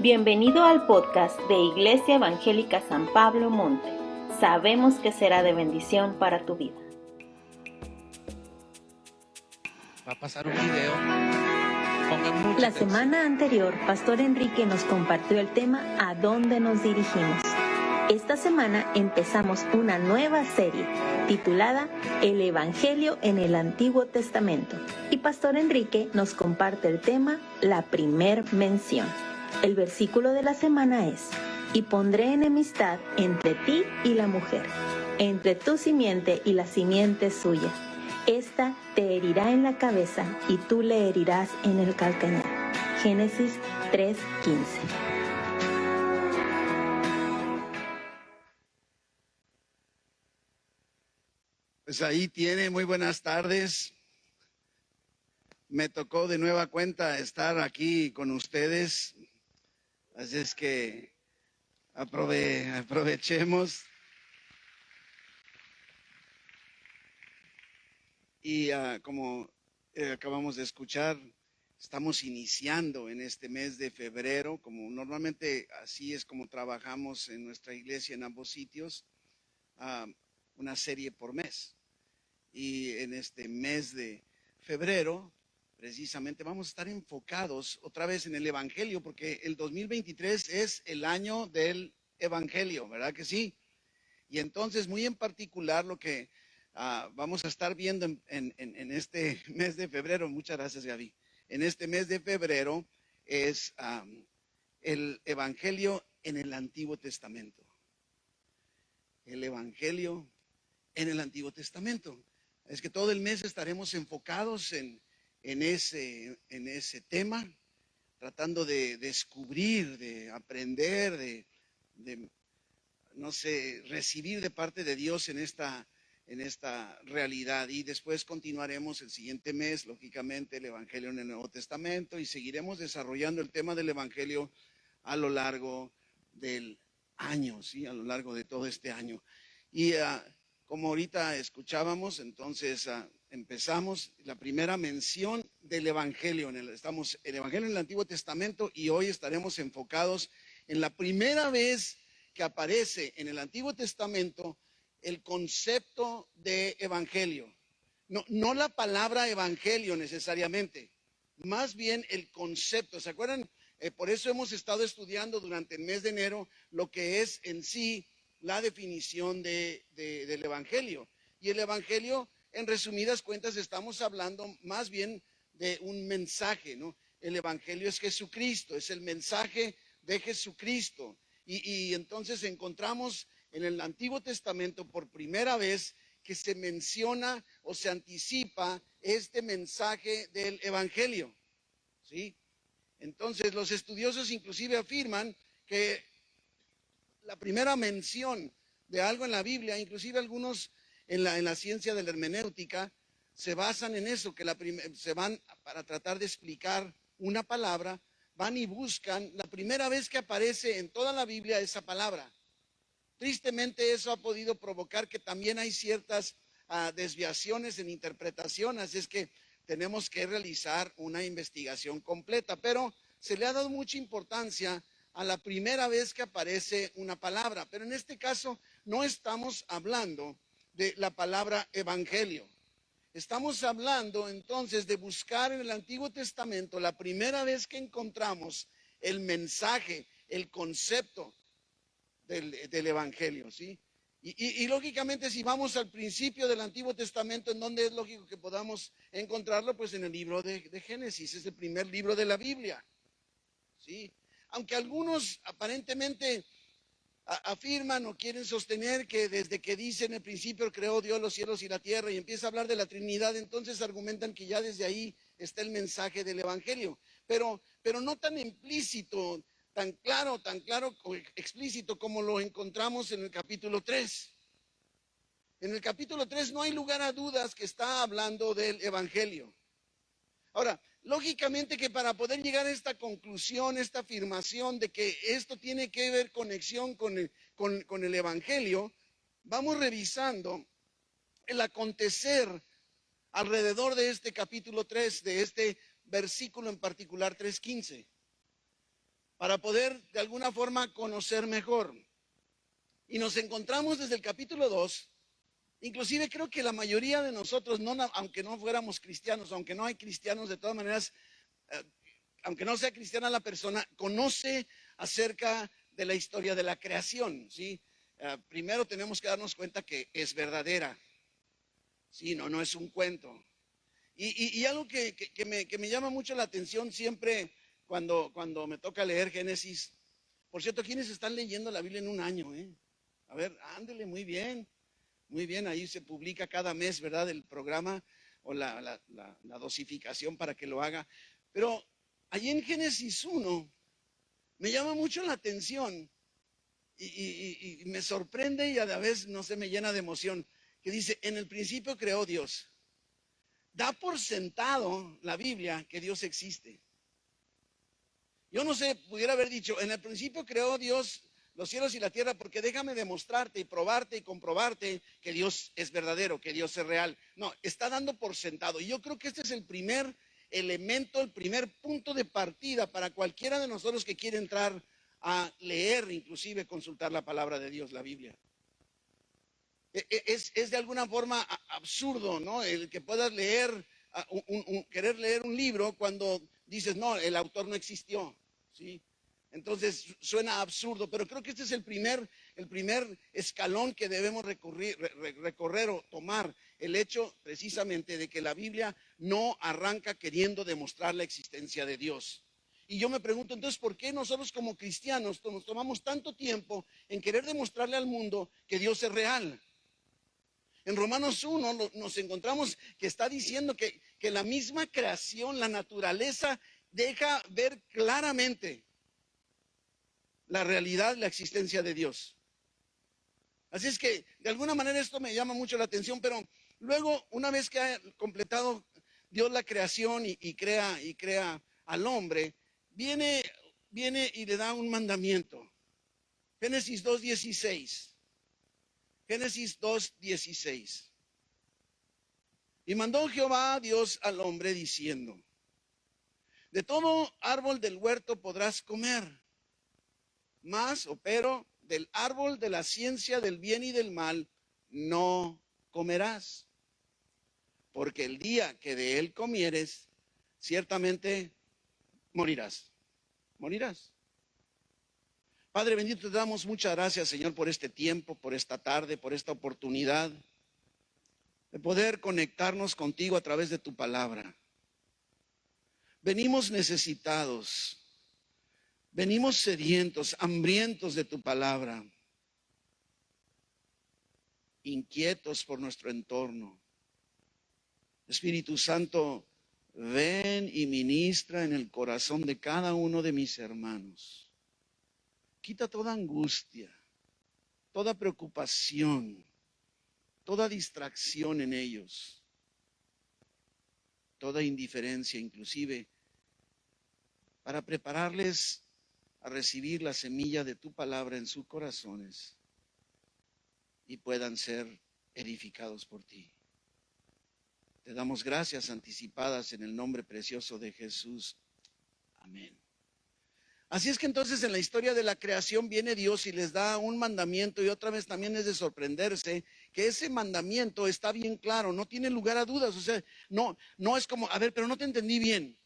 Bienvenido al podcast de Iglesia Evangélica San Pablo Monte. Sabemos que será de bendición para tu vida. Va a pasar un video. Pongan mucha La atención. semana anterior, Pastor Enrique nos compartió el tema ¿A dónde nos dirigimos? Esta semana empezamos una nueva serie titulada El Evangelio en el Antiguo Testamento. Y Pastor Enrique nos comparte el tema La primer mención. El versículo de la semana es: y pondré enemistad entre ti y la mujer, entre tu simiente y la simiente suya. Esta te herirá en la cabeza y tú le herirás en el calcañar. Génesis 3:15. Pues ahí tiene, muy buenas tardes. Me tocó de nueva cuenta estar aquí con ustedes, así es que aprovechemos. Y como acabamos de escuchar, estamos iniciando en este mes de febrero, como normalmente así es como trabajamos en nuestra iglesia en ambos sitios, una serie por mes. Y en este mes de febrero, precisamente vamos a estar enfocados otra vez en el Evangelio, porque el 2023 es el año del Evangelio, ¿verdad que sí? Y entonces, muy en particular, lo que vamos a estar viendo en este mes de febrero, muchas gracias, Gaby, en este mes de febrero es el Evangelio en el Antiguo Testamento. El Evangelio en el Antiguo Testamento. Es que todo el mes estaremos enfocados en ese tema, tratando de descubrir, de aprender, de no sé, recibir de parte de Dios en esta realidad. Y después continuaremos el siguiente mes, lógicamente, el Evangelio en el Nuevo Testamento, y seguiremos desarrollando el tema del Evangelio a lo largo del año, ¿sí? A lo largo de todo este año. Y como ahorita escuchábamos, entonces empezamos la primera mención del Evangelio. Estamos en el Evangelio en el Antiguo Testamento y hoy estaremos enfocados en la primera vez que aparece en el Antiguo Testamento el concepto de Evangelio. No la palabra Evangelio necesariamente, más bien el concepto. ¿Se acuerdan? Por eso hemos estado estudiando durante el mes de enero lo que es en sí la definición del Evangelio. Y el Evangelio, en resumidas cuentas, estamos hablando más bien de un mensaje, ¿no? El Evangelio es Jesucristo, es el mensaje de Jesucristo. Y entonces encontramos en el Antiguo Testamento por primera vez que se menciona o se anticipa este mensaje del Evangelio, ¿sí? Entonces los estudiosos inclusive afirman que la primera mención de algo en la Biblia, inclusive algunos en la ciencia de la hermenéutica, se basan en eso, que se van para tratar de explicar una palabra, van y buscan la primera vez que aparece en toda la Biblia esa palabra. Tristemente eso ha podido provocar que también hay ciertas desviaciones en interpretación, así es que tenemos que realizar una investigación completa, pero se le ha dado mucha importancia a la primera vez que aparece una palabra, pero en este caso no estamos hablando de la palabra evangelio. Estamos hablando entonces de buscar en el Antiguo Testamento la primera vez que encontramos el mensaje, el concepto del evangelio, ¿sí? Y lógicamente si vamos al principio del Antiguo Testamento, ¿en dónde es lógico que podamos encontrarlo? Pues en el libro de Génesis, es el primer libro de la Biblia, ¿sí? Aunque algunos aparentemente afirman o quieren sostener que desde que dice en el principio creó Dios los cielos y la tierra y empieza a hablar de la Trinidad, entonces argumentan que ya desde ahí está el mensaje del Evangelio, pero no tan implícito, tan claro, explícito como lo encontramos en el capítulo 3. En el capítulo 3 no hay lugar a dudas que está hablando del Evangelio. Ahora, lógicamente que para poder llegar a esta conclusión, esta afirmación de que esto tiene que ver conexión con el Evangelio, vamos revisando el acontecer alrededor de este capítulo 3, de este versículo en particular 3:15. para poder de alguna forma conocer mejor. Y nos encontramos desde el capítulo 2. Inclusive creo que la mayoría de nosotros, aunque no fuéramos cristianos, aunque no hay cristianos, de todas maneras, eh, aunque no sea cristiana la persona, conoce acerca de la historia de la creación, ¿sí? Primero tenemos que darnos cuenta que es verdadera, ¿sí? No es un cuento. Y algo que me llama mucho la atención siempre cuando me toca leer Génesis. Por cierto, ¿quiénes están leyendo la Biblia en un año? A ver, ándele, muy bien. Muy bien, ahí se publica cada mes, ¿verdad? El programa o la dosificación para que lo haga. Pero allí en Génesis 1 me llama mucho la atención y me sorprende y a la vez, no sé, me llena de emoción. Que dice, en el principio creó Dios. Da por sentado la Biblia que Dios existe. Yo no sé, pudiera haber dicho, en el principio creó Dios los cielos y la tierra, porque déjame demostrarte y probarte y comprobarte que Dios es verdadero, que Dios es real. No, está dando por sentado. Y yo creo que este es el primer elemento, el primer punto de partida para cualquiera de nosotros que quiere entrar a leer, inclusive consultar la palabra de Dios, la Biblia. Es de alguna forma absurdo, ¿no? El que puedas leer, querer leer un libro cuando dices, no, el autor no existió, ¿sí? Entonces suena absurdo, pero creo que este es el primer escalón que debemos recorrer o tomar, el hecho precisamente de que la Biblia no arranca queriendo demostrar la existencia de Dios. Y yo me pregunto, entonces, ¿por qué nosotros como cristianos nos tomamos tanto tiempo en querer demostrarle al mundo que Dios es real? En Romanos 1 nos encontramos que está diciendo que la misma creación, la naturaleza, deja ver claramente la realidad, la existencia de Dios. Así es que de alguna manera esto me llama mucho la atención, pero luego, una vez que ha completado Dios la creación y crea al hombre, viene y le da un mandamiento. Génesis 2:16. Génesis 2:16. Y mandó Jehová Dios al hombre diciendo, de todo árbol del huerto podrás comer, pero del árbol de la ciencia del bien y del mal no comerás, porque el día que de él comieres, ciertamente morirás. Morirás. Padre bendito, te damos muchas gracias, Señor, por este tiempo, por esta tarde, por esta oportunidad de poder conectarnos contigo a través de tu palabra. Venimos necesitados, venimos sedientos, hambrientos de tu palabra, inquietos por nuestro entorno. Espíritu Santo, ven y ministra en el corazón de cada uno de mis hermanos. Quita toda angustia, toda preocupación, toda distracción en ellos, toda indiferencia inclusive, para prepararles a recibir la semilla de tu palabra en sus corazones y puedan ser edificados por ti. Te damos gracias anticipadas en el nombre precioso de Jesús. Amén. Así es que entonces en la historia de la creación viene Dios y les da un mandamiento, y otra vez también es de sorprenderse que ese mandamiento está bien claro, no tiene lugar a dudas. O sea, no es como, a ver, pero no te entendí bien.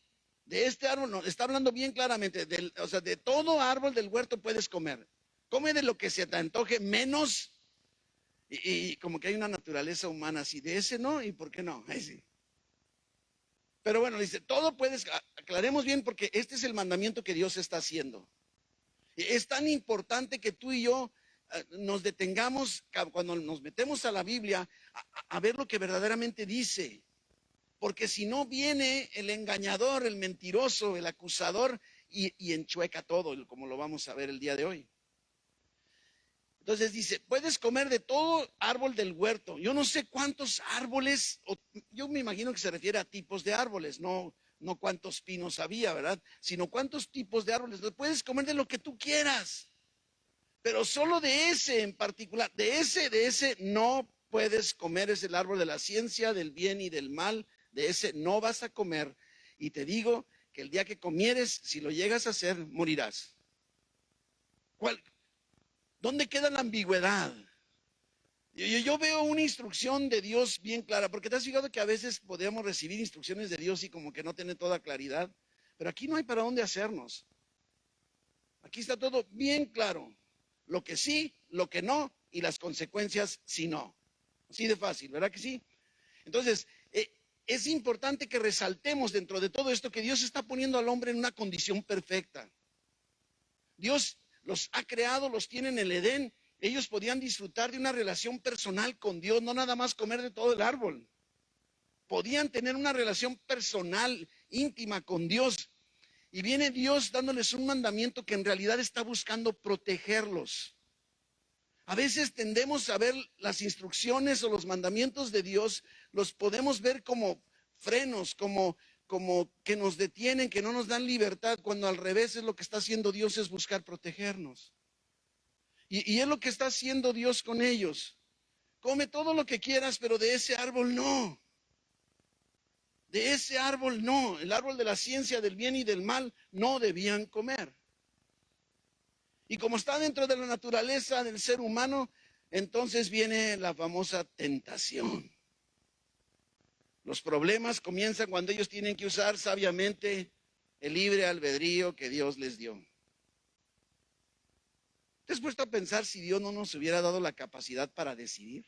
De este árbol, no, está hablando bien claramente, o sea, de todo árbol del huerto puedes comer. Come de lo que se te antoje, menos, y como que hay una naturaleza humana así, de ese no, y por qué no, ahí sí. Pero bueno, dice, todo puedes, aclaremos bien, porque este es el mandamiento que Dios está haciendo. Es tan importante que tú y yo nos detengamos cuando nos metemos a la Biblia a ver lo que verdaderamente dice. Porque si no, viene el engañador, el mentiroso, el acusador y enchueca todo, como lo vamos a ver el día de hoy. Entonces dice, puedes comer de todo árbol del huerto. Yo no sé cuántos árboles, yo me imagino que se refiere a tipos de árboles, no cuántos pinos había, ¿verdad? Sino cuántos tipos de árboles. Puedes comer de lo que tú quieras, pero solo de ese en particular, de ese no puedes comer. Es el árbol de la ciencia, del bien y del mal. De ese no vas a comer. Y te digo que el día que comieres, si lo llegas a hacer, morirás. ¿Cuál? ¿Dónde queda la ambigüedad? Yo veo una instrucción de Dios bien clara, porque te has fijado que a veces podemos recibir instrucciones de Dios y como que no tener toda claridad, pero aquí no hay para dónde hacernos. Aquí está todo bien claro, lo que sí, lo que no y las consecuencias si no. Así de fácil, ¿verdad que sí? Entonces, es importante que resaltemos dentro de todo esto que Dios está poniendo al hombre en una condición perfecta. Dios los ha creado, los tiene en el Edén. Ellos podían disfrutar de una relación personal con Dios, no nada más comer de todo el árbol. Podían tener una relación personal, íntima con Dios. Y viene Dios dándoles un mandamiento que en realidad está buscando protegerlos. A veces tendemos a ver las instrucciones o los mandamientos de Dios, los podemos ver como frenos, como que nos detienen, que no nos dan libertad, cuando al revés es lo que está haciendo Dios, es buscar protegernos. Y es lo que está haciendo Dios con ellos. Come todo lo que quieras, pero de ese árbol no. De ese árbol no. El árbol de la ciencia del bien y del mal no debían comer. Y como está dentro de la naturaleza del ser humano, entonces viene la famosa tentación. Los problemas comienzan cuando ellos tienen que usar sabiamente el libre albedrío que Dios les dio. ¿Te has puesto a pensar si Dios no nos hubiera dado la capacidad para decidir?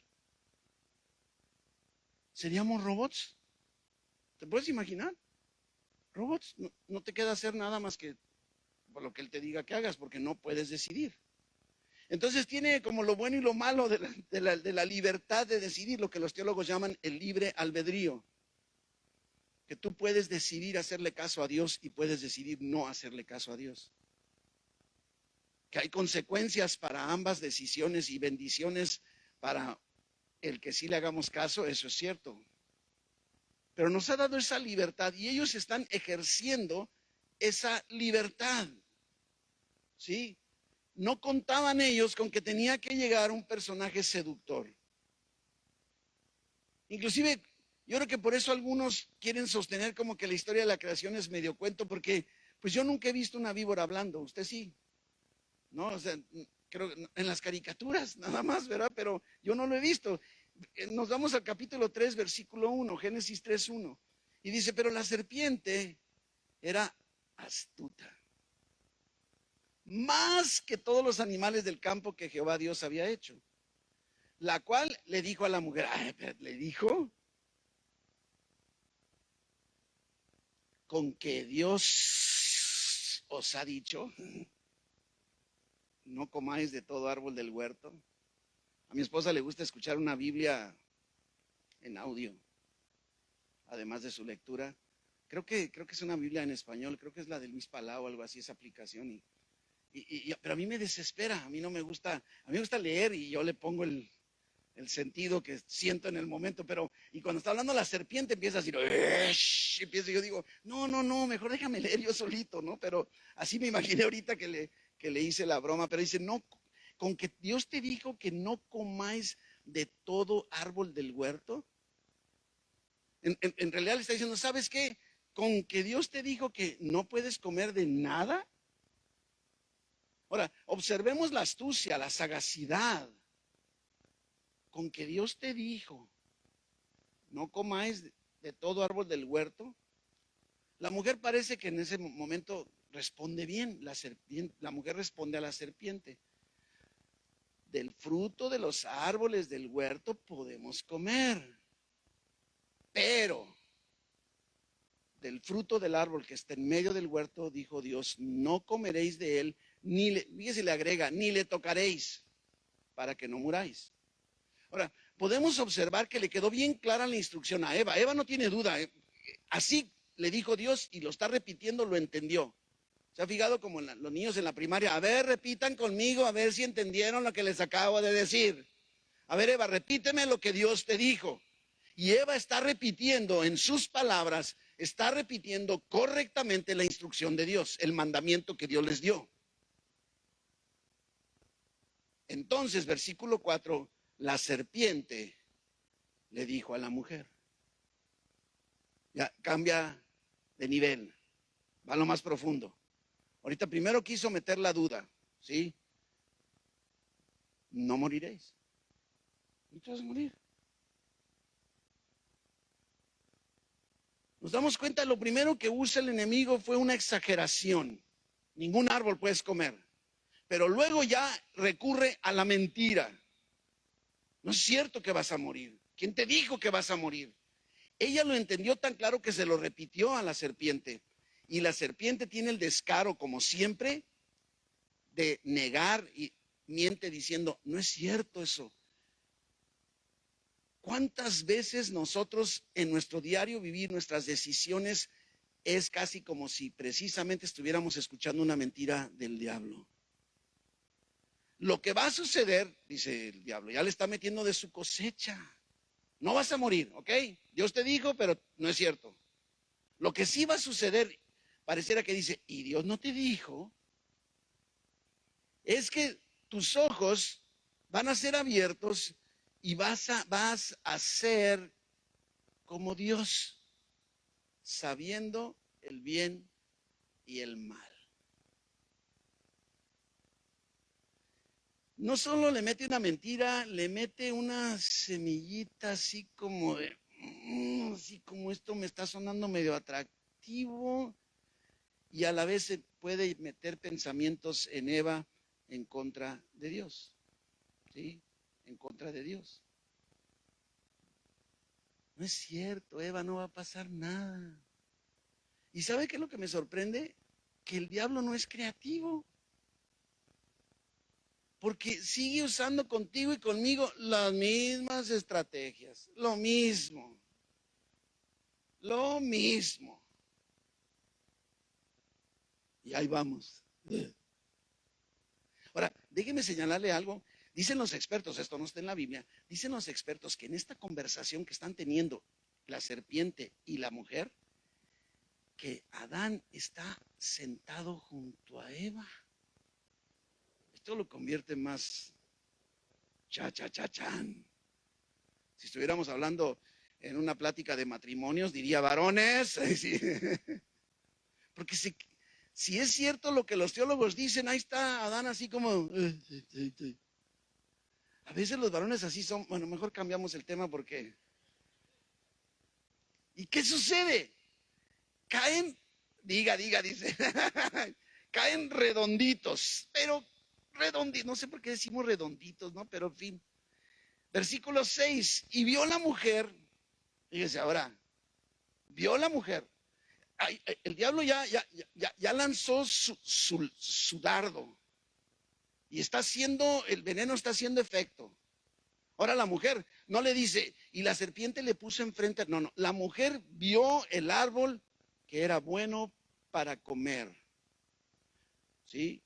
¿Seríamos robots? ¿Te puedes imaginar? Robots, no te queda hacer nada más que por lo que Él te diga que hagas, porque no puedes decidir. Entonces tiene como lo bueno y lo malo de la libertad de decidir, lo que los teólogos llaman el libre albedrío. Que tú puedes decidir hacerle caso a Dios y puedes decidir no hacerle caso a Dios. Que hay consecuencias para ambas decisiones y bendiciones para el que sí le hagamos caso, eso es cierto. Pero nos ha dado esa libertad y ellos están ejerciendo esa libertad. ¿Sí? No contaban ellos con que tenía que llegar un personaje seductor. Inclusive, yo creo que por eso algunos quieren sostener como que la historia de la creación es medio cuento, porque pues yo nunca he visto una víbora hablando, usted sí, ¿no? O sea, creo en las caricaturas nada más, ¿verdad? Pero yo no lo he visto. Nos vamos al capítulo 3, versículo 1, Génesis 3:1, y dice, pero la serpiente era astuta, más que todos los animales del campo que Jehová Dios había hecho, la cual le dijo a la mujer, le dijo, con que Dios os ha dicho, no comáis de todo árbol del huerto. A mi esposa le gusta escuchar una Biblia en audio, además de su lectura. Creo que es una Biblia en español, creo que es la de Luis Palau o algo así, esa aplicación. Pero a mí me desespera, a mí no me gusta, a mí me gusta leer y yo le pongo el sentido que siento en el momento, y cuando está hablando la serpiente empieza a decir, y yo digo, no, mejor déjame leer yo solito, ¿no? Pero así me imaginé ahorita que le hice la broma, pero dice, no, con que Dios te dijo que no comáis de todo árbol del huerto. En realidad le está diciendo, ¿sabes qué? Con que Dios te dijo que no puedes comer de nada. Ahora, observemos la astucia, la sagacidad. Con que Dios te dijo, no comáis de todo árbol del huerto. La mujer parece que en ese momento responde bien. La mujer responde a la serpiente, del fruto de los árboles del huerto podemos comer, pero del fruto del árbol que está en medio del huerto, dijo Dios, no comeréis de él, fíjese, le agrega, ni le tocaréis, para que no muráis. Ahora, podemos observar que le quedó bien clara la instrucción a Eva. Eva no tiene duda, así le dijo Dios y lo está repitiendo, lo entendió. ¿Se ha fijado como los niños en la primaria? A ver, repitan conmigo, a ver si entendieron lo que les acabo de decir. A ver, Eva, repíteme lo que Dios te dijo. Y Eva está repitiendo en sus palabras, está repitiendo correctamente la instrucción de Dios, el mandamiento que Dios les dio. Entonces, versículo 4, la serpiente le dijo a la mujer. Ya cambia de nivel, va a lo más profundo. Ahorita primero quiso meter la duda, ¿sí? no moriréis. No te vas a morir. Nos damos cuenta, lo primero que usa el enemigo fue una exageración. Ningún árbol puedes comer. Pero luego ya recurre a la mentira. No es cierto que vas a morir. ¿Quién te dijo que vas a morir? Ella lo entendió tan claro que se lo repitió a la serpiente. Y la serpiente tiene el descaro, como siempre, de negar y miente diciendo, no es cierto eso. ¿Cuántas veces nosotros en nuestro diario vivir, nuestras decisiones, es casi como si precisamente estuviéramos escuchando una mentira del diablo? Lo que va a suceder, dice el diablo, ya le está metiendo de su cosecha. No vas a morir, ¿ok? Dios te dijo, pero no es cierto. Lo que sí va a suceder, pareciera que dice, ¿y Dios no te dijo? Es que tus ojos van a ser abiertos y vas a ser como Dios, sabiendo el bien y el mal. No solo le mete una mentira, le mete una semillita así como de, así como esto me está sonando medio atractivo, y a la vez se puede meter pensamientos en Eva en contra de Dios, ¿sí? En contra de Dios. No es cierto, Eva, no va a pasar nada. ¿Y sabe qué es lo que me sorprende? Que el diablo no es creativo. Porque sigue usando contigo y conmigo las mismas estrategias. Lo mismo. Lo mismo. Y ahí vamos. Ahora, déjeme señalarle algo. Dicen los expertos, esto no está en la Biblia, dicen los expertos que en esta conversación que están teniendo la serpiente y la mujer, que Adán está sentado junto a Eva. Esto lo convierte más chan. Si estuviéramos hablando en una plática de matrimonios, diría varones. Sí. Porque si es cierto lo que los teólogos dicen, ahí está Adán así como... A veces los varones así son. Bueno, mejor cambiamos el tema porque... ¿Y qué sucede? Caen, dice, caen redonditos, pero redonditos, no sé por qué decimos redonditos, ¿no? Pero en fin. Versículo 6, y vio la mujer, fíjese ahora, vio la mujer, el diablo ya lanzó su dardo, y está haciendo, el veneno está haciendo efecto. Ahora la mujer no le dice, y la serpiente le puso enfrente, no, la mujer vio el árbol que era bueno para comer, ¿sí?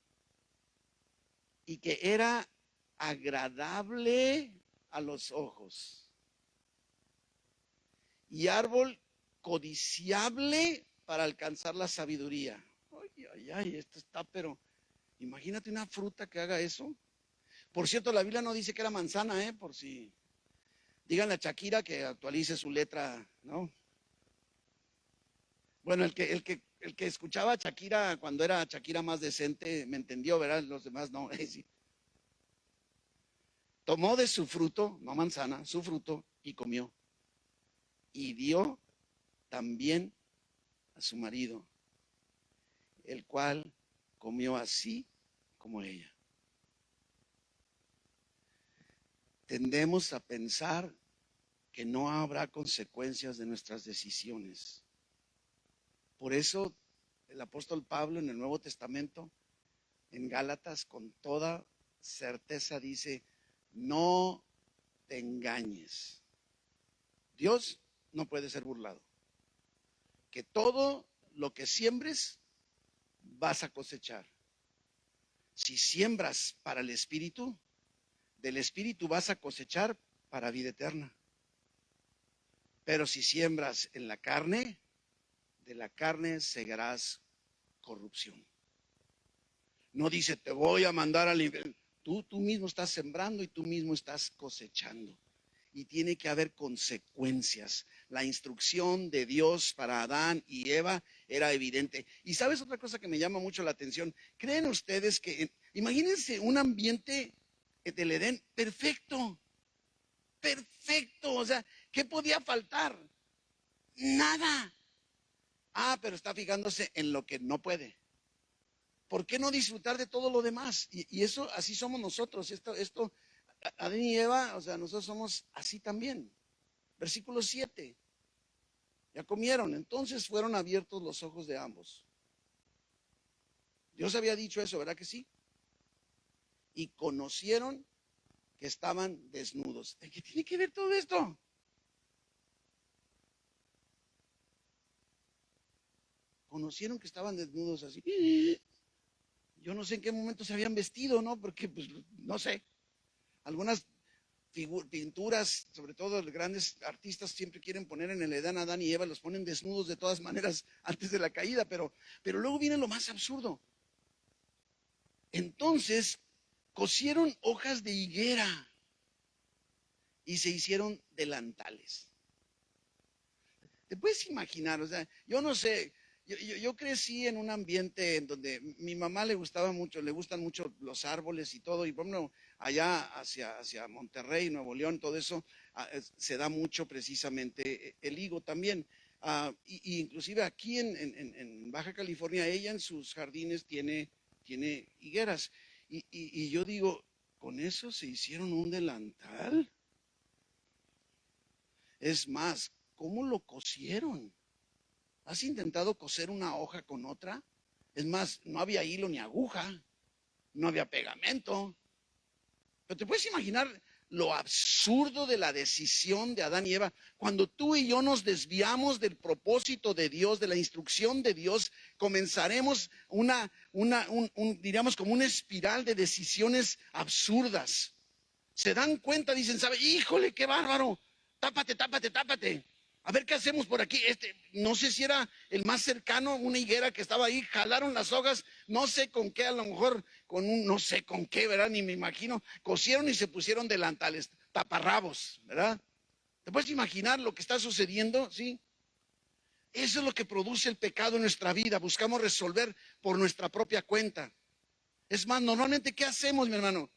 Y que era agradable a los ojos. Y árbol codiciable para alcanzar la sabiduría. Ay, esto está, pero imagínate una fruta que haga eso. Por cierto, la Biblia no dice que era manzana, por si... Díganle a Shakira que actualice su letra, ¿no? Bueno, el que escuchaba a Shakira cuando era Shakira más decente, me entendió, ¿verdad? Los demás no. Sí. Tomó de su fruto, no manzana, su fruto, y comió. Y dio también a su marido, el cual comió así como ella. Tendemos a pensar que no habrá consecuencias de nuestras decisiones. Por eso el apóstol Pablo en el Nuevo Testamento, en Gálatas, con toda certeza dice, no te engañes. Dios no puede ser burlado. Que todo lo que siembres vas a cosechar. Si siembras para el Espíritu, del Espíritu vas a cosechar para vida eterna. Pero si siembras en la carne, de la carne segarás corrupción. No dice, te voy a mandar al infierno. Tú mismo estás sembrando y tú mismo estás cosechando. Y tiene que haber consecuencias. La instrucción de Dios para Adán y Eva era evidente. Y ¿sabes otra cosa que me llama mucho la atención? ¿Creen ustedes que, imagínense un ambiente del Edén, perfecto, perfecto. O sea, ¿qué podía faltar? Nada. Ah, pero está fijándose en lo que no puede. ¿Por qué no disfrutar de todo lo demás? Y eso, así somos nosotros. Adán y Eva, o sea, nosotros somos así también. Versículo 7. Ya comieron, entonces fueron abiertos los ojos de ambos. Dios había dicho eso, ¿verdad que sí? Y conocieron que estaban desnudos. ¿Qué tiene que ver todo esto? Conocieron que estaban desnudos así. Yo no sé en qué momento se habían vestido, ¿no? Porque, pues, no sé. Algunas pinturas, sobre todo los grandes artistas, siempre quieren poner en el Edén a Adán y Eva, los ponen desnudos de todas maneras antes de la caída, pero luego viene lo más absurdo. Entonces, cosieron hojas de higuera y se hicieron delantales. ¿Te puedes imaginar? O sea, yo no sé, yo crecí en un ambiente en donde mi mamá le gustan mucho los árboles y todo, y bueno, allá hacia Monterrey, Nuevo León, todo eso, se da mucho precisamente el higo también. Y inclusive aquí en Baja California, ella en sus jardines tiene higueras. Y yo digo, ¿con eso se hicieron un delantal? Es más, ¿cómo lo cosieron? ¿Has intentado coser una hoja con otra? Es más, no había hilo ni aguja, no había pegamento. Pero te puedes imaginar lo absurdo de la decisión de Adán y Eva. Cuando tú y yo nos desviamos del propósito de Dios, de la instrucción de Dios, comenzaremos diríamos como una espiral de decisiones absurdas. Se dan cuenta, dicen, ¿sabe? Híjole, qué bárbaro. Tápate, tápate, tápate. A ver qué hacemos por aquí. No sé si era el más cercano, una higuera que estaba ahí, jalaron las hojas, no sé con qué, a lo mejor no sé con qué, ¿verdad? Ni me imagino. Cosieron y se pusieron delantales, taparrabos, ¿verdad? ¿Te puedes imaginar lo que está sucediendo? Sí. Eso es lo que produce el pecado en nuestra vida. Buscamos resolver por nuestra propia cuenta. Es más, normalmente, ¿qué hacemos, mi hermano?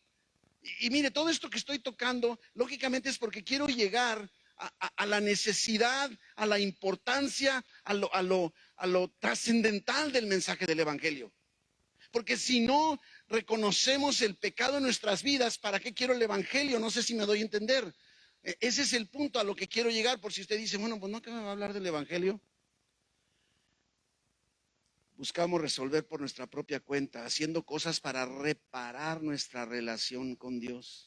Y mire, todo esto que estoy tocando, lógicamente es porque quiero llegar a la necesidad, a la importancia, a lo trascendental del mensaje del Evangelio. Porque si no reconocemos el pecado en nuestras vidas, ¿para qué quiero el Evangelio? No sé si me doy a entender. Ese es el punto a lo que quiero llegar, por si usted dice, bueno, pues no, ¿qué me va a hablar del Evangelio? Buscamos resolver por nuestra propia cuenta, haciendo cosas para reparar nuestra relación con Dios.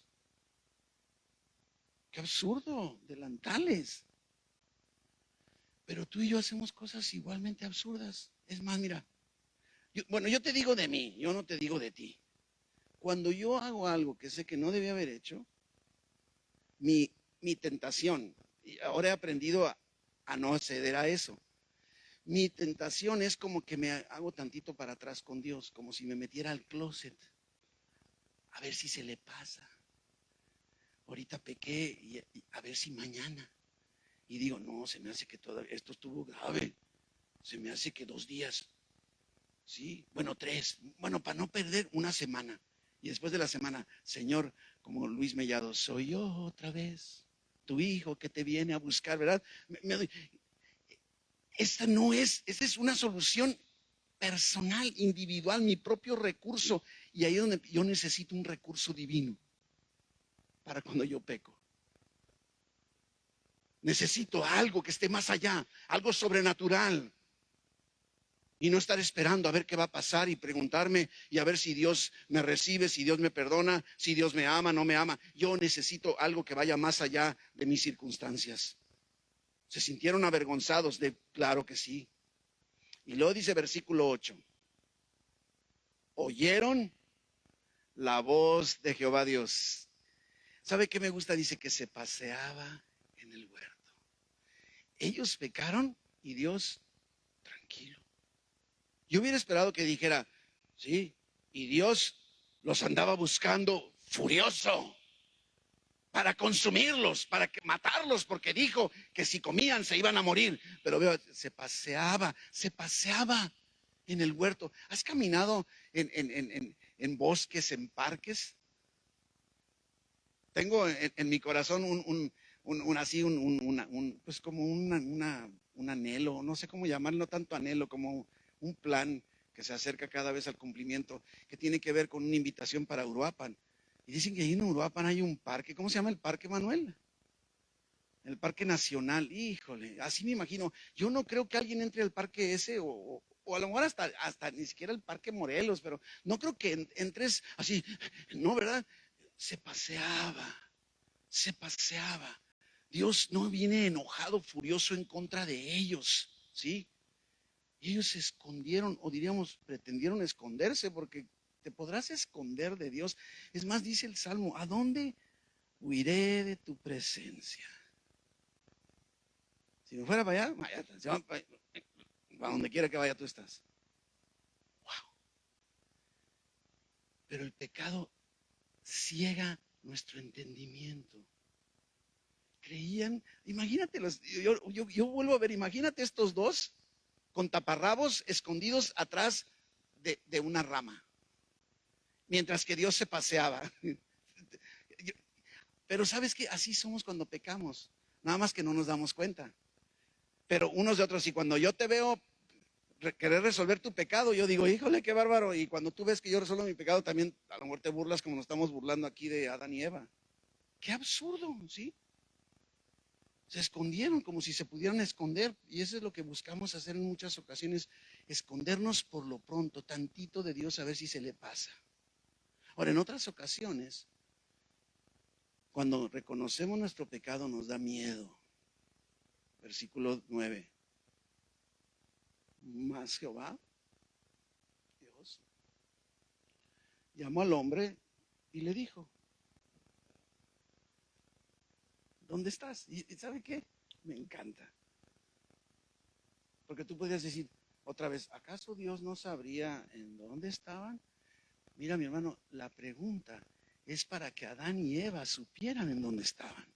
¡Qué absurdo! Delantales. Pero tú y yo hacemos cosas igualmente absurdas. Es más, mira, yo te digo de mí, yo no te digo de ti. Cuando yo hago algo que sé que no debía haber hecho, mi tentación, y ahora he aprendido a no ceder a eso. Mi tentación es como que me hago tantito para atrás con Dios, como si me metiera al closet, a ver si se le pasa. Ahorita pequé y a ver si mañana. Y digo, no, se me hace que todavía esto estuvo grave. Se me hace que 2 días. Sí, bueno, 3. Bueno, para no perder una semana. Y después de la semana, Señor, como Luis Mellado, soy yo otra vez, tu hijo que te viene a buscar, ¿verdad? Esta es una solución personal, individual, mi propio recurso. Y ahí es donde yo necesito un recurso divino para cuando yo peco. Necesito algo que esté más allá, algo sobrenatural. Y no estar esperando a ver qué va a pasar y preguntarme y a ver si Dios me recibe, si Dios me perdona, si Dios me ama, no me ama. Yo necesito algo que vaya más allá de mis circunstancias. ¿Se sintieron avergonzados? Claro que sí. Y luego dice versículo 8. Oyeron la voz de Jehová Dios. ¿Sabe qué me gusta? Dice que se paseaba en el huerto. Ellos pecaron y Dios, tranquilo. Yo hubiera esperado que dijera, sí, y Dios los andaba buscando furioso para consumirlos, para matarlos, porque dijo que si comían se iban a morir. Pero veo, se paseaba en el huerto. ¿Has caminado en bosques, en parques? Tengo en mi corazón pues como un anhelo, no sé cómo llamarlo, no tanto anhelo, como un plan que se acerca cada vez al cumplimiento, que tiene que ver con una invitación para Uruapan. Y dicen que ahí en Uruapan hay un parque. ¿Cómo se llama el parque, Manuel? El Parque Nacional. Híjole, así me imagino. Yo no creo que alguien entre al parque ese o a lo mejor hasta ni siquiera el Parque Morelos, pero no creo que entres así, no, ¿verdad? Se paseaba, se paseaba. Dios no viene enojado, furioso en contra de ellos, ¿sí? Y ellos se escondieron, o diríamos, pretendieron esconderse, porque te podrás esconder de Dios. Es más, dice el Salmo, ¿a dónde huiré de tu presencia? Si me fuera para allá, para donde quiera que vaya tú estás. Wow. Pero el pecado ciega nuestro entendimiento. Creían, imagínate, yo vuelvo a ver, imagínate estos dos con taparrabos escondidos atrás de una rama, mientras que Dios se paseaba. Pero sabes que así somos cuando pecamos, nada más que no nos damos cuenta. Pero unos de otros, y cuando yo te veo querer resolver tu pecado, yo digo, híjole, qué bárbaro. Y cuando tú ves que yo resuelvo mi pecado, también a lo mejor te burlas como nos estamos burlando aquí de Adán y Eva. Qué absurdo, ¿sí? Se escondieron como si se pudieran esconder. Y eso es lo que buscamos hacer en muchas ocasiones, escondernos por lo pronto, tantito de Dios, a ver si se le pasa. Ahora, en otras ocasiones, cuando reconocemos nuestro pecado, nos da miedo. Versículo 9. Mas Jehová, Dios, llamó al hombre y le dijo, ¿dónde estás? ¿Y sabe qué? Me encanta. Porque tú podrías decir otra vez, ¿acaso Dios no sabría en dónde estaban? Mira, mi hermano, la pregunta es para que Adán y Eva supieran en dónde estaban.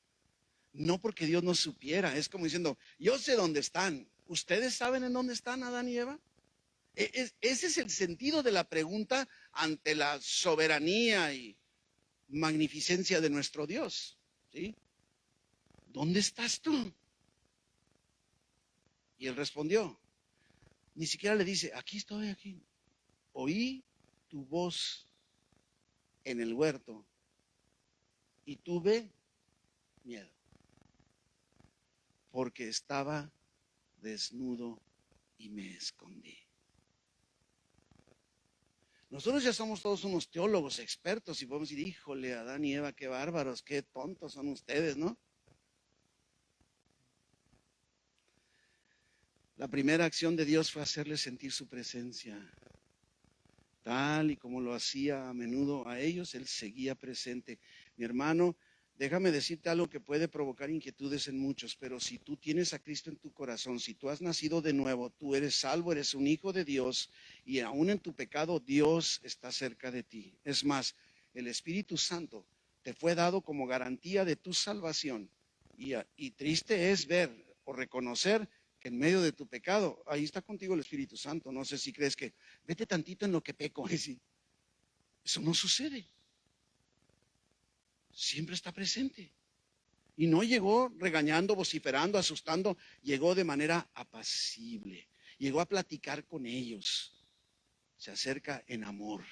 No porque Dios no supiera, es como diciendo, yo sé dónde están. ¿Ustedes saben en dónde están Adán y Eva? Ese es el sentido de la pregunta ante la soberanía y magnificencia de nuestro Dios, ¿sí? ¿Dónde estás tú? Y él respondió, ni siquiera le dice, aquí estoy, aquí. Oí tu voz en el huerto y tuve miedo, porque estaba desnudo y me escondí. Nosotros ya somos todos unos teólogos expertos y podemos decir, híjole, Adán y Eva, qué bárbaros, qué tontos son ustedes, ¿no? La primera acción de Dios fue hacerles sentir su presencia. Tal y como lo hacía a menudo a ellos, Él seguía presente. Mi hermano, déjame decirte algo que puede provocar inquietudes en muchos, pero si tú tienes a Cristo en tu corazón, si tú has nacido de nuevo, tú eres salvo, eres un hijo de Dios y aún en tu pecado Dios está cerca de ti. Es más, el Espíritu Santo te fue dado como garantía de tu salvación y triste es ver o reconocer que en medio de tu pecado, ahí está contigo el Espíritu Santo. No sé si crees que vete tantito en lo que peco. Eso no sucede. Siempre está presente. Y no llegó regañando, vociferando, asustando. Llegó de manera apacible. Llegó a platicar con ellos. Se acerca en amor.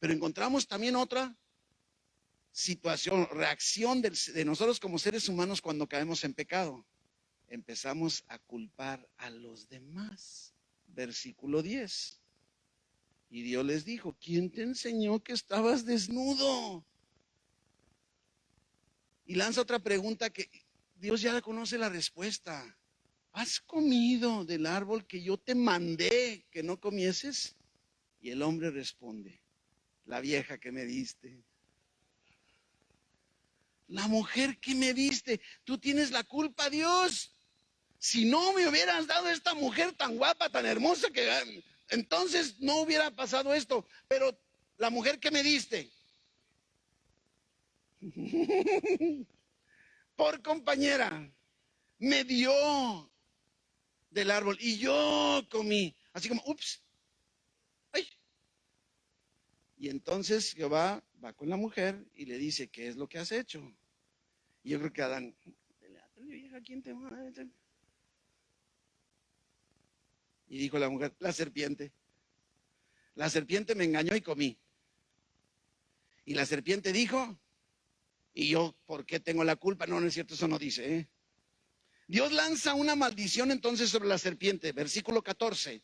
Pero encontramos también otra situación, reacción de nosotros como seres humanos cuando caemos en pecado. Empezamos a culpar a los demás. Versículo 10. Y Dios les dijo, ¿quién te enseñó que estabas desnudo? Y lanza otra pregunta que Dios ya conoce la respuesta. ¿Has comido del árbol que yo te mandé que no comieses? Y el hombre responde, la vieja que me diste. La mujer que me diste. Tú tienes la culpa, Dios. Si no me hubieras dado esta mujer tan guapa, tan hermosa, que entonces no hubiera pasado esto. Pero la mujer que me diste, por compañera, me dio del árbol y yo comí. Así como, ups, ay. Y entonces Jehová va con la mujer y le dice, ¿qué es lo que has hecho? Y yo creo que Adán, vieja, ¿quién te manda? Y dijo la mujer, la serpiente. La serpiente me engañó y comí. Y la serpiente dijo, ¿y yo por qué tengo la culpa? No, no es cierto, eso no dice, ¿eh? Dios lanza una maldición entonces sobre la serpiente, versículo 14.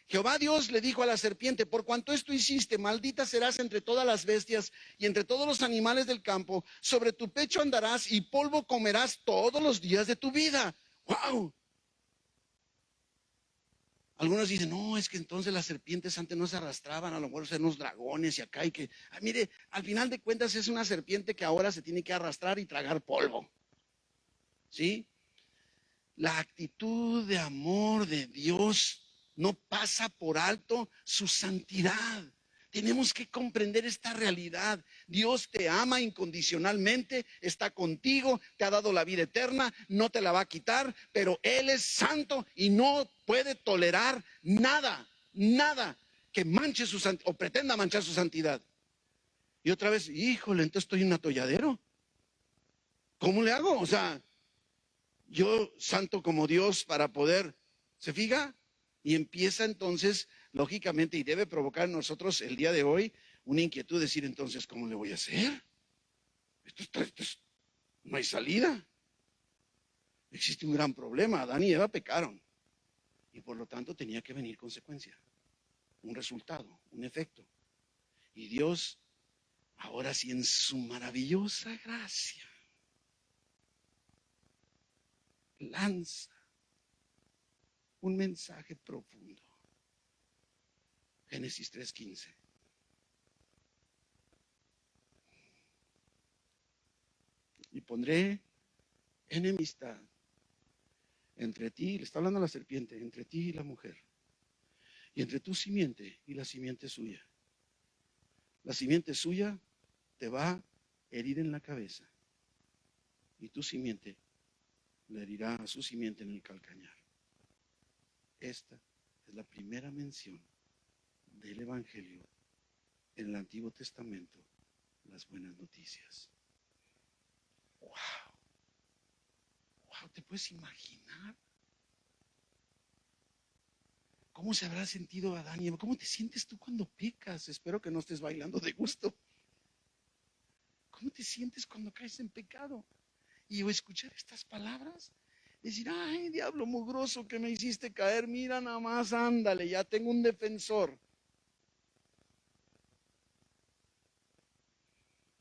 Jehová Dios le dijo a la serpiente, por cuanto esto hiciste, maldita serás entre todas las bestias y entre todos los animales del campo, sobre tu pecho andarás y polvo comerás todos los días de tu vida. ¡Wow! Algunos dicen, no, es que entonces las serpientes antes no se arrastraban, a lo mejor eran unos dragones y acá y que, mire, al final de cuentas es una serpiente que ahora se tiene que arrastrar y tragar polvo. ¿Sí? La actitud de amor de Dios no pasa por alto su santidad. Tenemos que comprender esta realidad. Dios te ama incondicionalmente, está contigo, te ha dado la vida eterna, no te la va a quitar, pero Él es santo y no puede tolerar nada, nada que manche su santidad o pretenda manchar su santidad. Y otra vez, híjole, entonces estoy en un atolladero. ¿Cómo le hago? O sea, yo santo como Dios para poder, ¿se fija? Y empieza entonces, lógicamente, y debe provocar en nosotros el día de hoy una inquietud, decir entonces, ¿cómo le voy a hacer? No hay salida. Existe un gran problema. Adán y Eva pecaron. Y por lo tanto tenía que venir consecuencia, un resultado, un efecto. Y Dios, ahora sí en su maravillosa gracia, lanza un mensaje profundo. Génesis 3:15. Y pondré enemistad entre ti, le está hablando a la serpiente, entre ti y la mujer, y entre tu simiente y la simiente suya. La simiente suya te va a herir en la cabeza, y tu simiente le herirá a su simiente en el calcañar. Esta es la primera mención del Evangelio en el Antiguo Testamento, las buenas noticias. ¡Wow! ¡Wow! ¿Te puedes imaginar cómo se habrá sentido Adán y Eva? ¿Cómo te sientes tú cuando pecas? Espero que no estés bailando de gusto. ¿Cómo te sientes cuando caes en pecado? Y escuchar estas palabras, decir, ay, diablo mugroso que me hiciste caer, mira nada más, ándale, ya tengo un defensor.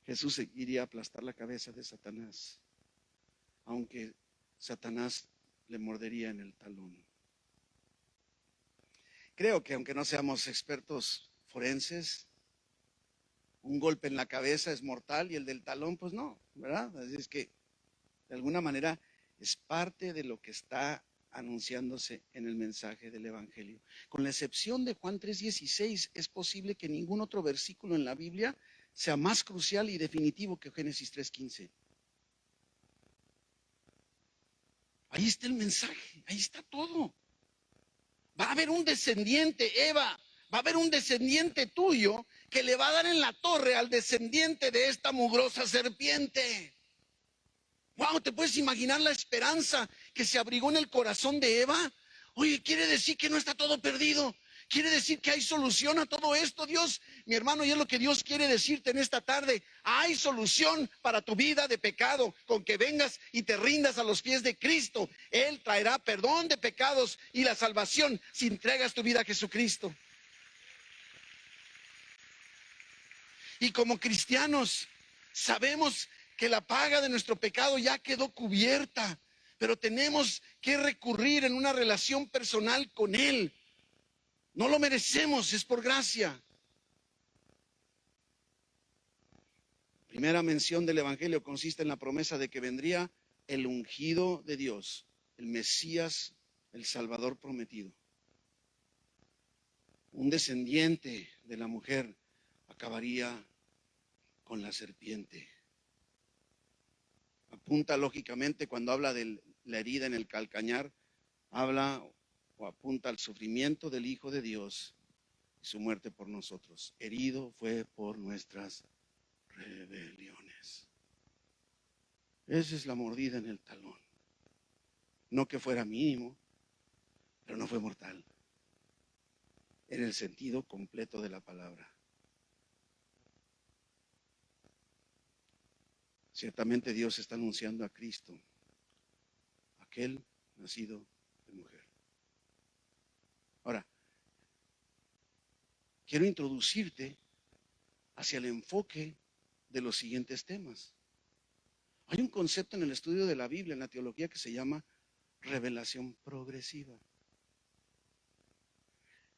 Jesús iría a aplastar la cabeza de Satanás, aunque Satanás le mordería en el talón. Creo que aunque no seamos expertos forenses, un golpe en la cabeza es mortal y el del talón, pues no, ¿verdad? Así es que, de alguna manera, es parte de lo que está anunciándose en el mensaje del Evangelio. Con la excepción de Juan 3:16, es posible que ningún otro versículo en la Biblia sea más crucial y definitivo que Génesis 3:15. Ahí está el mensaje, ahí está todo. Va a haber un descendiente, Eva, va a haber un descendiente tuyo que le va a dar en la torre al descendiente de esta mugrosa serpiente. Wow, ¿te puedes imaginar la esperanza que se abrigó en el corazón de Eva? Oye, quiere decir que no está todo perdido. Quiere decir que hay solución a todo esto, Dios. Mi hermano, y es lo que Dios quiere decirte en esta tarde. Hay solución para tu vida de pecado. Con que vengas y te rindas a los pies de Cristo, Él traerá perdón de pecados y la salvación si entregas tu vida a Jesucristo. Y como cristianos, sabemos que la paga de nuestro pecado ya quedó cubierta, pero tenemos que recurrir en una relación personal con Él. No lo merecemos, es por gracia. Primera mención del Evangelio consiste en la promesa de que vendría el ungido de Dios, el Mesías, el Salvador prometido. Un descendiente de la mujer acabaría con la serpiente. Apunta lógicamente cuando habla de la herida en el calcañar, habla o apunta al sufrimiento del Hijo de Dios y su muerte por nosotros. Herido fue por nuestras rebeliones. Esa es la mordida en el talón. No que fuera mínimo, pero no fue mortal, en el sentido completo de la palabra. Ciertamente Dios está anunciando a Cristo, aquel nacido de mujer. Ahora, quiero introducirte hacia el enfoque de los siguientes temas. Hay un concepto en el estudio de la Biblia, en la teología, que se llama revelación progresiva.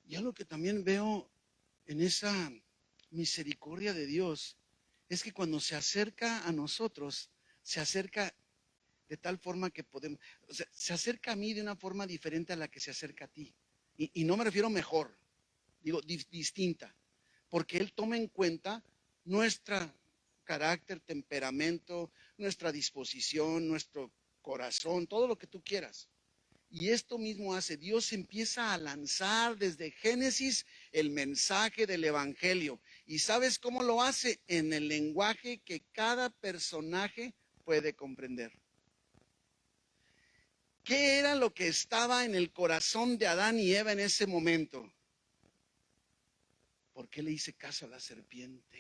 Y algo que también veo en esa misericordia de Dios es que cuando se acerca a nosotros, se acerca de tal forma que podemos, o sea, se acerca a mí de una forma diferente a la que se acerca a ti. Y no me refiero mejor, digo distinta, porque Él toma en cuenta nuestro carácter, temperamento, nuestra disposición, nuestro corazón, todo lo que tú quieras. Y esto mismo hace, Dios empieza a lanzar desde Génesis el mensaje del Evangelio. ¿Y sabes cómo lo hace? En el lenguaje que cada personaje puede comprender. ¿Qué era lo que estaba en el corazón de Adán y Eva en ese momento? ¿Por qué le hice caso a la serpiente?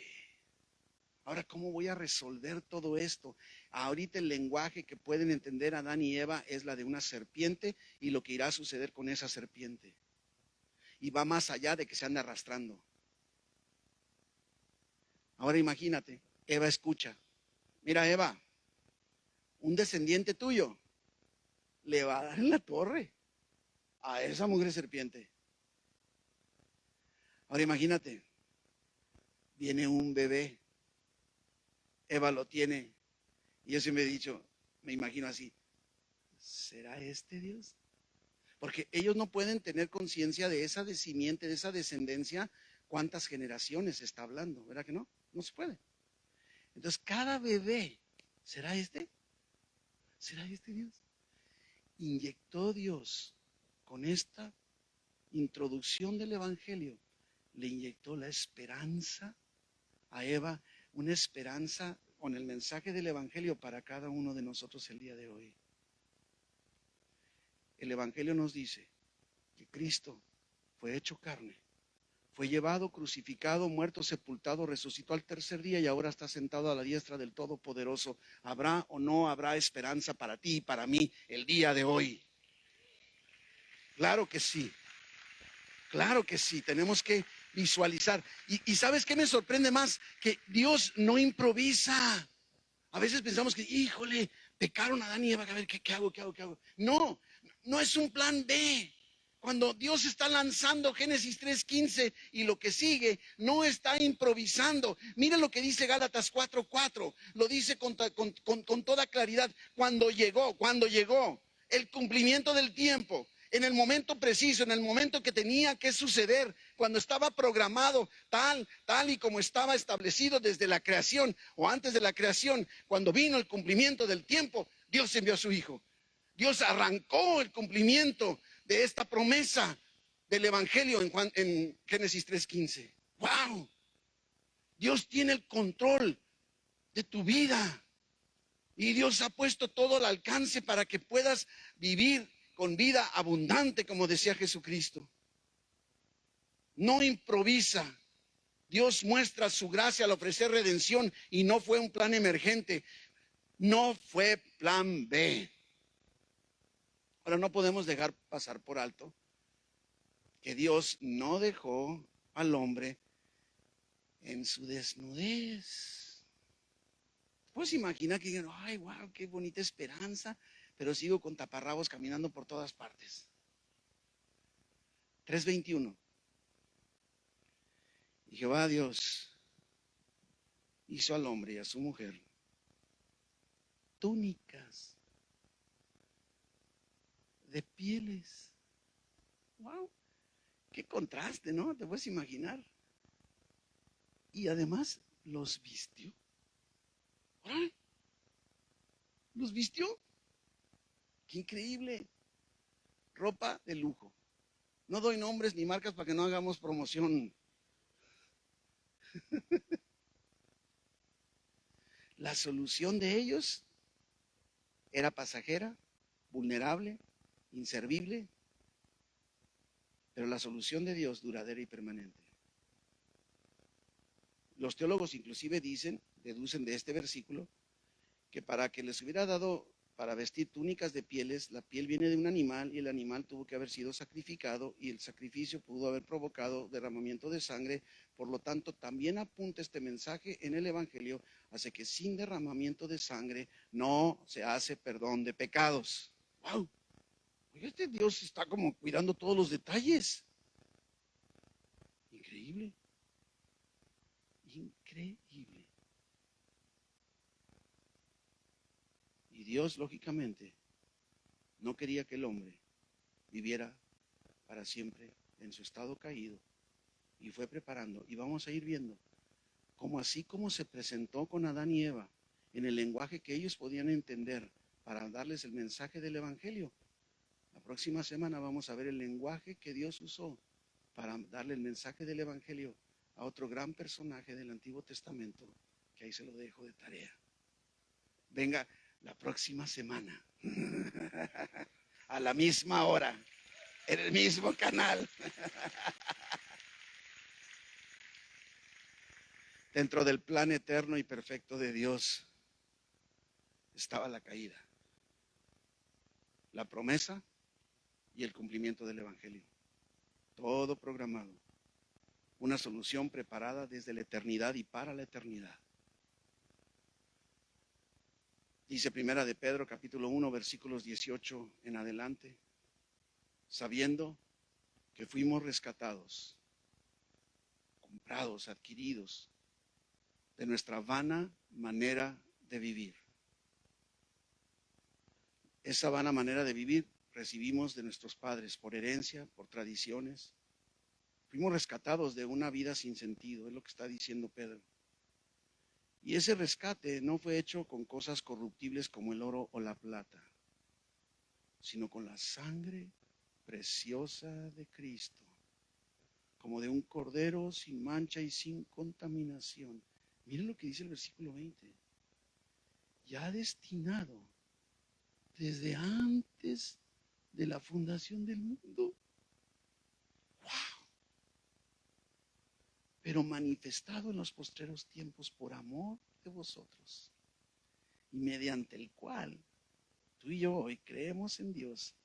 Ahora, ¿cómo voy a resolver todo esto? Ahorita el lenguaje que pueden entender Adán y Eva es la de una serpiente y lo que irá a suceder con esa serpiente. Y va más allá de que se anda arrastrando. Ahora imagínate, Eva escucha. Mira, Eva, un descendiente tuyo le va a dar en la torre a esa mujer serpiente. Ahora imagínate, viene un bebé, Eva lo tiene, y yo siempre he dicho, me imagino así, ¿será este Dios? Porque ellos no pueden tener conciencia de esa simiente, de esa descendencia, cuántas generaciones está hablando, ¿verdad que no? No se puede. Entonces cada bebé, ¿será este? ¿Será este Dios? Inyectó Dios con esta introducción del Evangelio, le inyectó la esperanza a Eva, una esperanza con el mensaje del Evangelio para cada uno de nosotros el día de hoy. El Evangelio nos dice que Cristo fue hecho carne, fue llevado, crucificado, muerto, sepultado, resucitó al tercer día y ahora está sentado a la diestra del Todopoderoso. ¿Habrá o no habrá esperanza para ti y para mí el día de hoy? Claro que sí. Claro que sí, tenemos que visualizar. Y ¿sabes qué me sorprende más? Que Dios no improvisa. A veces pensamos que, híjole, pecaron Adán y Eva, a ver, ¿qué hago? No, no es un plan B. Cuando Dios está lanzando Génesis 3:15 y lo que sigue, no está improvisando. Mira lo que dice Gálatas 4:4, lo dice con toda claridad. Cuando llegó el cumplimiento del tiempo, en el momento preciso, en el momento que tenía que suceder, cuando estaba programado tal y como estaba establecido desde la creación o antes de la creación, cuando vino el cumplimiento del tiempo, Dios envió a su Hijo. Dios arrancó el cumplimiento de esta promesa del Evangelio en Génesis 3:15. ¡Wow! Dios tiene el control de tu vida y Dios ha puesto todo al alcance para que puedas vivir con vida abundante, como decía Jesucristo. No improvisa. Dios muestra su gracia al ofrecer redención y no fue un plan emergente, no fue plan B. Ahora no podemos dejar pasar por alto que Dios no dejó al hombre en su desnudez. Pues imagina que digan, ay, wow, qué bonita esperanza, pero sigo con taparrabos caminando por todas partes. 3:21. Y Jehová Dios hizo al hombre y a su mujer túnicas de pieles. Wow, qué contraste, ¿no? Te puedes imaginar. Y además los vistió. ¡Órale! Los vistió. Qué increíble. Ropa de lujo. No doy nombres ni marcas para que no hagamos promoción. La solución de ellos era pasajera, vulnerable, inservible, pero la solución de Dios duradera y permanente. Los teólogos inclusive deducen de este versículo, que para que les hubiera dado para vestir túnicas de pieles, la piel viene de un animal y el animal tuvo que haber sido sacrificado y el sacrificio pudo haber provocado derramamiento de sangre. Por lo tanto, también apunta este mensaje en el Evangelio, hace que sin derramamiento de sangre no se hace perdón de pecados. ¡Wow! Oye, este Dios está como cuidando todos los detalles. Increíble. Increíble. Y Dios, lógicamente, no quería que el hombre viviera para siempre en su estado caído y fue preparando. Y vamos a ir viendo cómo así como se presentó con Adán y Eva en el lenguaje que ellos podían entender para darles el mensaje del Evangelio. La próxima semana vamos a ver el lenguaje que Dios usó para darle el mensaje del Evangelio a otro gran personaje del Antiguo Testamento, que ahí se lo dejo de tarea. Venga la próxima semana, a la misma hora, en el mismo canal. Dentro del plan eterno y perfecto de Dios estaba la caída, la promesa y el cumplimiento del Evangelio. Todo programado. Una solución preparada desde la eternidad y para la eternidad. Dice Primera de Pedro, capítulo 1, versículos 18 en adelante, sabiendo que fuimos rescatados, comprados, adquiridos de nuestra vana manera de vivir. Esa vana manera de vivir recibimos de nuestros padres por herencia, por tradiciones. Fuimos rescatados de una vida sin sentido, es lo que está diciendo Pedro. Y ese rescate no fue hecho con cosas corruptibles como el oro o la plata, sino con la sangre preciosa de Cristo, como de un cordero sin mancha y sin contaminación. Miren lo que dice el versículo 20. Ya destinado desde antes de la fundación del mundo. ¡Wow! Pero manifestado en los postreros tiempos por amor de vosotros, y mediante el cual tú y yo hoy creemos en Dios,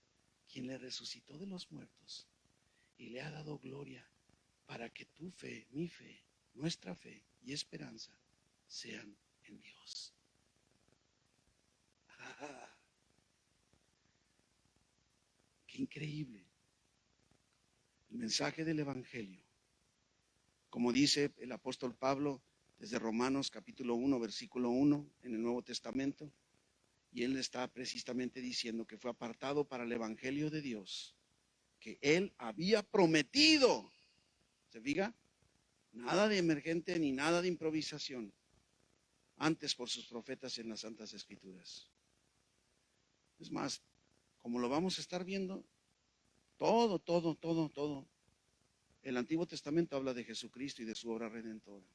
quien le resucitó de los muertos y le ha dado gloria, para que tu fe, mi fe, nuestra fe y esperanza sean en Dios. ¡Ah! ¡Qué increíble! El mensaje del Evangelio, como dice el apóstol Pablo desde Romanos capítulo 1, versículo 1 en el Nuevo Testamento, y él está precisamente diciendo que fue apartado para el Evangelio de Dios, que él había prometido. ¿Se fija? Nada de emergente ni nada de improvisación, antes por sus profetas en las Santas Escrituras. Es más, como lo vamos a estar viendo, todo. El Antiguo Testamento habla de Jesucristo y de su obra redentora.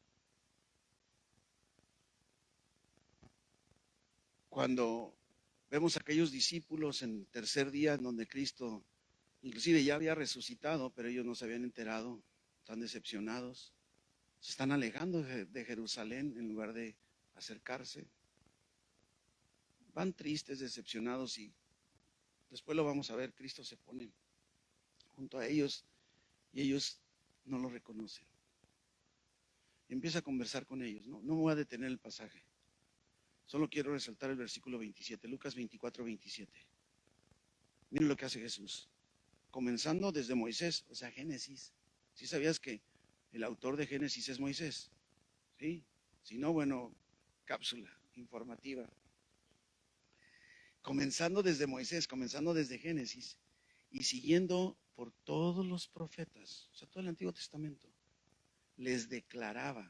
Cuando vemos a aquellos discípulos en el tercer día en donde Cristo inclusive ya había resucitado, pero ellos no se habían enterado, están decepcionados, se están alejando de Jerusalén en lugar de acercarse. Van tristes, decepcionados, y después lo vamos a ver, Cristo se pone junto a ellos y ellos no lo reconocen. Empieza a conversar con ellos, no me voy a detener el pasaje. Solo quiero resaltar el versículo 27, Lucas 24, 27. Miren lo que hace Jesús. Comenzando desde Moisés, o sea, Génesis. ¿Sí sabías que el autor de Génesis es Moisés? ¿Sí? Si no, bueno, cápsula informativa. Comenzando desde Moisés, comenzando desde Génesis y siguiendo por todos los profetas, o sea, todo el Antiguo Testamento,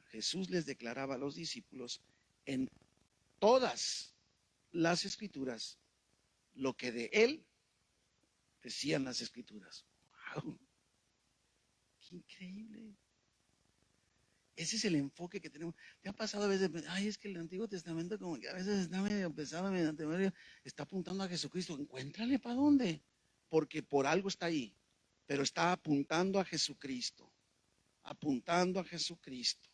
Jesús les declaraba a los discípulos en todas las Escrituras lo que de él decían las Escrituras. ¡Wow! Qué increíble. Ese es el enfoque que tenemos. ¿Te ha pasado a veces? Ay, es que el Antiguo Testamento como que a veces está medio pesado, está apuntando a Jesucristo. Encuéntrale para dónde. Porque por algo está ahí. Pero está apuntando a Jesucristo. Apuntando a Jesucristo.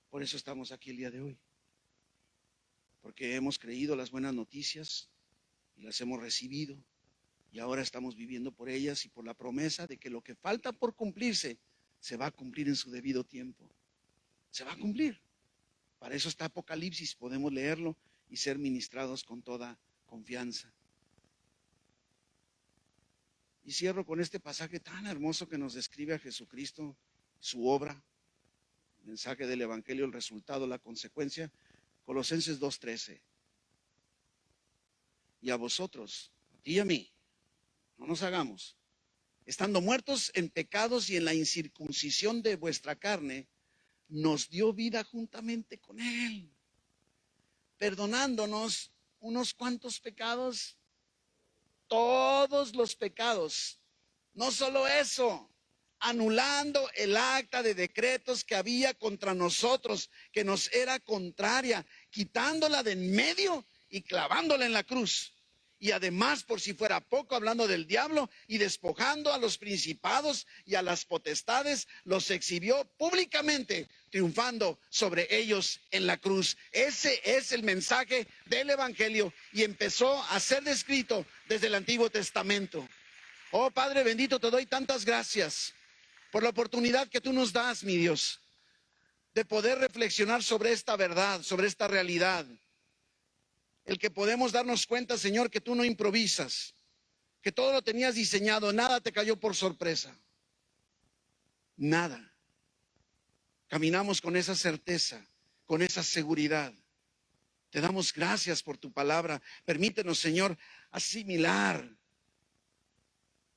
Por eso estamos aquí el día de hoy. Porque hemos creído las buenas noticias y las hemos recibido. Y ahora estamos viviendo por ellas y por la promesa de que lo que falta por cumplirse se va a cumplir en su debido tiempo. Se va a cumplir. Para eso está Apocalipsis, podemos leerlo y ser ministrados con toda confianza. Y cierro con este pasaje tan hermoso que nos describe a Jesucristo, su obra, el mensaje del Evangelio, el resultado, la consecuencia. Colosenses 2:13. Y a vosotros, a ti y a mí, no nos hagamos, estando muertos en pecados y en la incircuncisión de vuestra carne, nos dio vida juntamente con Él, perdonándonos unos cuantos pecados, todos los pecados. No solo eso, anulando el acta de decretos que había contra nosotros, que nos era contraria, quitándola de en medio y clavándola en la cruz. Y además, por si fuera poco, hablando del diablo y despojando a los principados y a las potestades, los exhibió públicamente, triunfando sobre ellos en la cruz. Ese es el mensaje del Evangelio y empezó a ser descrito desde el Antiguo Testamento. Oh Padre bendito, te doy tantas gracias por la oportunidad que tú nos das, mi Dios, de poder reflexionar sobre esta verdad, sobre esta realidad. El que podemos darnos cuenta, Señor, que tú no improvisas, que todo lo tenías diseñado, nada te cayó por sorpresa. Nada. Caminamos con esa certeza, con esa seguridad. Te damos gracias por tu palabra. Permítenos, Señor, asimilar,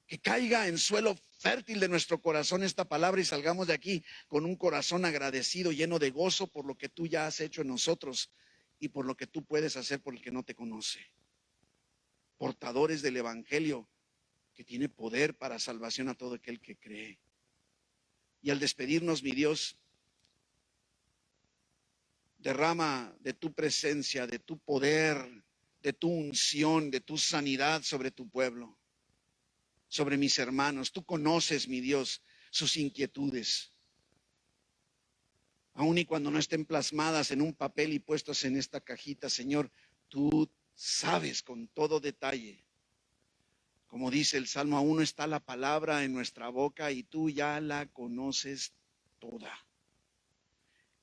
que caiga en suelo fértil de nuestro corazón esta palabra y salgamos de aquí con un corazón agradecido, lleno de gozo por lo que tú ya has hecho en nosotros y por lo que tú puedes hacer por el que no te conoce. Portadores del Evangelio que tiene poder para salvación a todo aquel que cree. Y al despedirnos, mi Dios, derrama de tu presencia, de tu poder, de tu unción, de tu sanidad sobre tu pueblo, sobre mis hermanos. Tú conoces, mi Dios, sus inquietudes. Aun y cuando no estén plasmadas en un papel y puestos en esta cajita, Señor, tú sabes con todo detalle. Como dice el Salmo, aún no está la palabra en nuestra boca y tú ya la conoces toda.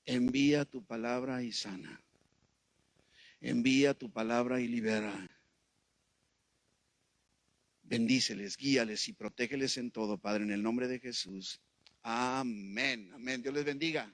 Envía tu palabra y sana. Envía tu palabra y libera. Bendíceles, guíales y protégeles en todo, Padre, en el nombre de Jesús. Amén. Amén. Dios les bendiga.